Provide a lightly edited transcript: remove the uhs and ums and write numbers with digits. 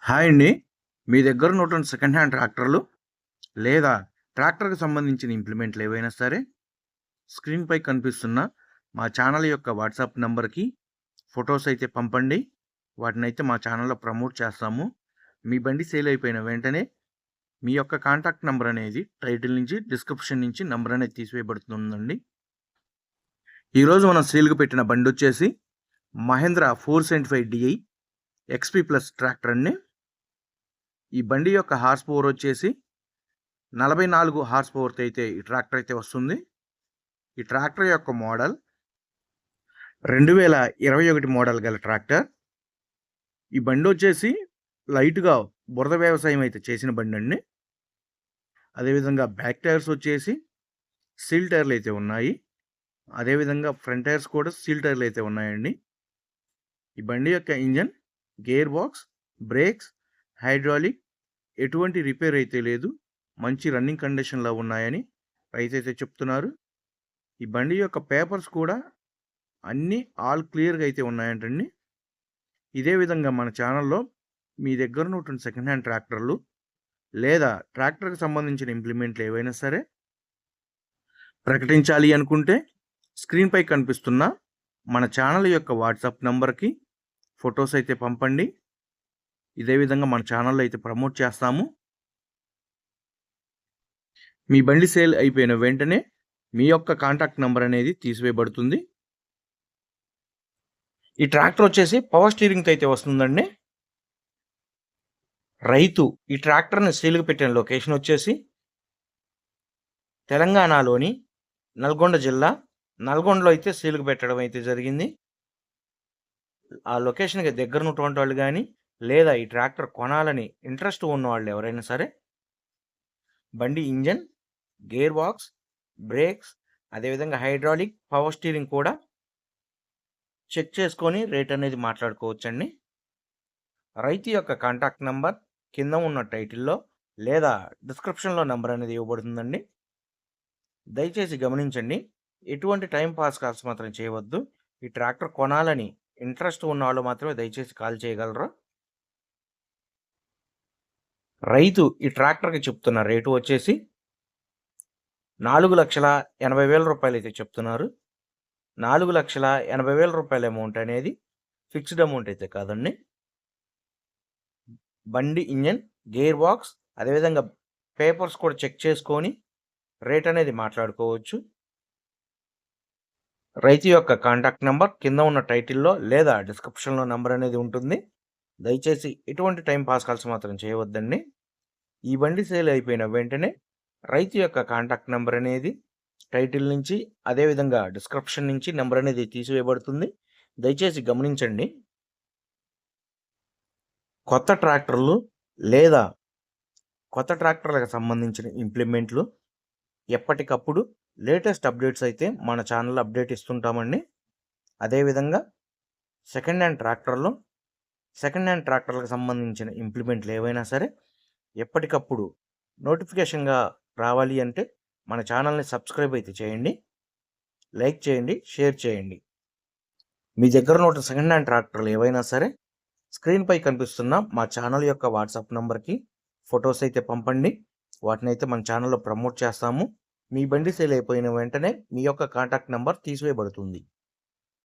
Hi అండి. మీ దగ్గర ఉన్నటువంటి సెకండ్ హ్యాండ్ ట్రాక్టర్లు లేదా ట్రాక్టర్‌కి సంబంధించిన ఇంప్లిమెంట్లు ఏవైనా సరే స్క్రీన్‌పై కనిపిస్తున్న మా ఛానల్ యొక్క వాట్సాప్ నంబర్‌కి ఫోటోస్ అయితే పంపండి. వాటినైతే మా ఛానల్‌లో ప్రమోట్ చేస్తాము. మీ బండి సేల్ అయిపోయిన వెంటనే మీ యొక్క కాంటాక్ట్ నంబర్ అనేది టైటిల్ నుంచి, డిస్క్రిప్షన్ నుంచి నంబర్ అనేది తీసివేయబడుతుందండి. ఈరోజు మనం సేల్‌కి పెట్టిన బండి వచ్చేసి Mahindra 475 DI XP plus tractor అండి. ఈ బండి యొక్క హార్స్ పవర్ వచ్చేసి 44 హార్స్ పవర్తో అయితే ఈ ట్రాక్టర్ అయితే వస్తుంది. ఈ ట్రాక్టర్ యొక్క మోడల్ 2021 మోడల్ గల ట్రాక్టర్. ఈ బండి వచ్చేసి లైట్గా బురద వ్యవసాయం అయితే చేసిన బండి అండి. అదేవిధంగా బ్యాక్ టైర్స్ వచ్చేసి సీల్ టైర్లు అయితే ఉన్నాయి. అదేవిధంగా ఫ్రంట్ టైర్స్ కూడా సీల్ టైర్లు అయితే ఉన్నాయండి. ఈ బండి యొక్క engine, gear box, brakes, hydraulic ఎటువంటి రిపేర్ అయితే లేదు. మంచి రన్నింగ్ కండిషన్లో ఉన్నాయని రైతు అయితే చెప్తున్నారు. ఈ బండి యొక్క పేపర్స్ కూడా అన్నీ ఆల్ క్లియర్గా అయితే ఉన్నాయంటండి. ఇదే విధంగా మన ఛానల్లో మీ దగ్గర ఉన్నటువంటి సెకండ్ హ్యాండ్ ట్రాక్టర్లు లేదా ట్రాక్టర్కి సంబంధించిన ఇంప్లిమెంట్లు ఏవైనా సరే ప్రకటించాలి అనుకుంటే స్క్రీన్పై కనిపిస్తున్న మన ఛానల్ యొక్క వాట్సాప్ నంబర్కి ఫొటోస్ అయితే పంపండి. ఇదే విధంగా మన ఛానల్లో అయితే ప్రమోట్ చేస్తాము. మీ బండి సేల్ అయిపోయిన వెంటనే మీ యొక్క కాంటాక్ట్ నెంబర్ అనేది తీసివేయబడుతుంది. ఈ ట్రాక్టర్ వచ్చేసి పవర్ స్టీరింగ్తో అయితే వస్తుందండి. రైతు ఈ ట్రాక్టర్ని సేల్కి పెట్టిన లొకేషన్ వచ్చేసి తెలంగాణలోని నల్గొండ జిల్లా, నల్గొండలో అయితే సేల్కి పెట్టడం అయితే జరిగింది. ఆ లొకేషన్కి దగ్గర ఉన్నటువంటి వాళ్ళు కానీ లేదా ఈ ట్రాక్టర్ కొనాలని ఇంట్రెస్ట్ ఉన్న వాళ్ళు ఎవరైనా సరే బండి ఇంజన్, గేర్ బాక్స్, బ్రేక్స్, అదేవిధంగా హైడ్రాలిక్, పవర్ స్టీరింగ్ కూడా చెక్ చేసుకొని రేట్ అనేది మాట్లాడుకోవచ్చండి. రైతు యొక్క కాంటాక్ట్ నెంబర్ కింద ఉన్న టైటిల్లో లేదా డిస్క్రిప్షన్లో నెంబర్ అనేది ఇవ్వబడుతుందండి. దయచేసి గమనించండి, ఎటువంటి టైం పాస్ కాల్స్ మాత్రం చేయవద్దు. ఈ ట్రాక్టర్ కొనాలని ఇంట్రెస్ట్ ఉన్న వాళ్ళు మాత్రమే దయచేసి కాల్ చేయగలరు. రైతు ఈ ట్రాక్టర్కి చెప్తున్న రేటు వచ్చేసి 4,80,000 రూపాయలు అయితే చెప్తున్నారు. 4,80,000 రూపాయల అమౌంట్ అనేది ఫిక్స్డ్ అమౌంట్ అయితే కాదండి. బండి ఇంజన్, గేర్ బాక్స్, అదేవిధంగా పేపర్స్ కూడా చెక్ చేసుకొని రేట్ అనేది మాట్లాడుకోవచ్చు. రైతు యొక్క కాంటాక్ట్ నెంబర్ కింద ఉన్న టైటిల్లో లేదా డిస్క్రిప్షన్లో నెంబర్ అనేది ఉంటుంది. దయచేసి ఎటువంటి టైం పాస్ కాల్స్ మాత్రం చేయవద్దండి. ఈ బండి సేల్ అయిపోయిన వెంటనే రైతు యొక్క కాంటాక్ట్ నెంబర్ అనేది టైటిల్ నుంచి, అదేవిధంగా డిస్క్రిప్షన్ నుంచి నెంబర్ అనేది తీసివేయబడుతుంది. దయచేసి గమనించండి, కొత్త ట్రాక్టర్లు లేదా కొత్త ట్రాక్టర్లకు సంబంధించిన ఇంప్లిమెంట్లు ఎప్పటికప్పుడు లేటెస్ట్ అప్డేట్స్ అయితే మన ఛానల్లో అప్డేట్ ఇస్తుంటామండి. అదేవిధంగా సెకండ్ హ్యాండ్ ట్రాక్టర్లకు సంబంధించిన ఇంప్లిమెంట్లు ఏవైనా సరే ఎప్పటికప్పుడు నోటిఫికేషన్గా రావాలి అంటే మన ఛానల్ని సబ్స్క్రైబ్ అయితే చేయండి, లైక్ చేయండి, షేర్ చేయండి. మీ దగ్గర ఉన్న సెకండ్ హ్యాండ్ ట్రాక్టర్లు ఏవైనా సరే స్క్రీన్పై కనిపిస్తున్న మా ఛానల్ యొక్క వాట్సాప్ నెంబర్కి ఫొటోస్ అయితే పంపండి. వాటిని అయితే మన ఛానల్లో ప్రమోట్ చేస్తాము. మీ బండి సేల్ అయిపోయిన వెంటనే మీ యొక్క కాంటాక్ట్ నెంబర్ తీసివేయబడుతుంది.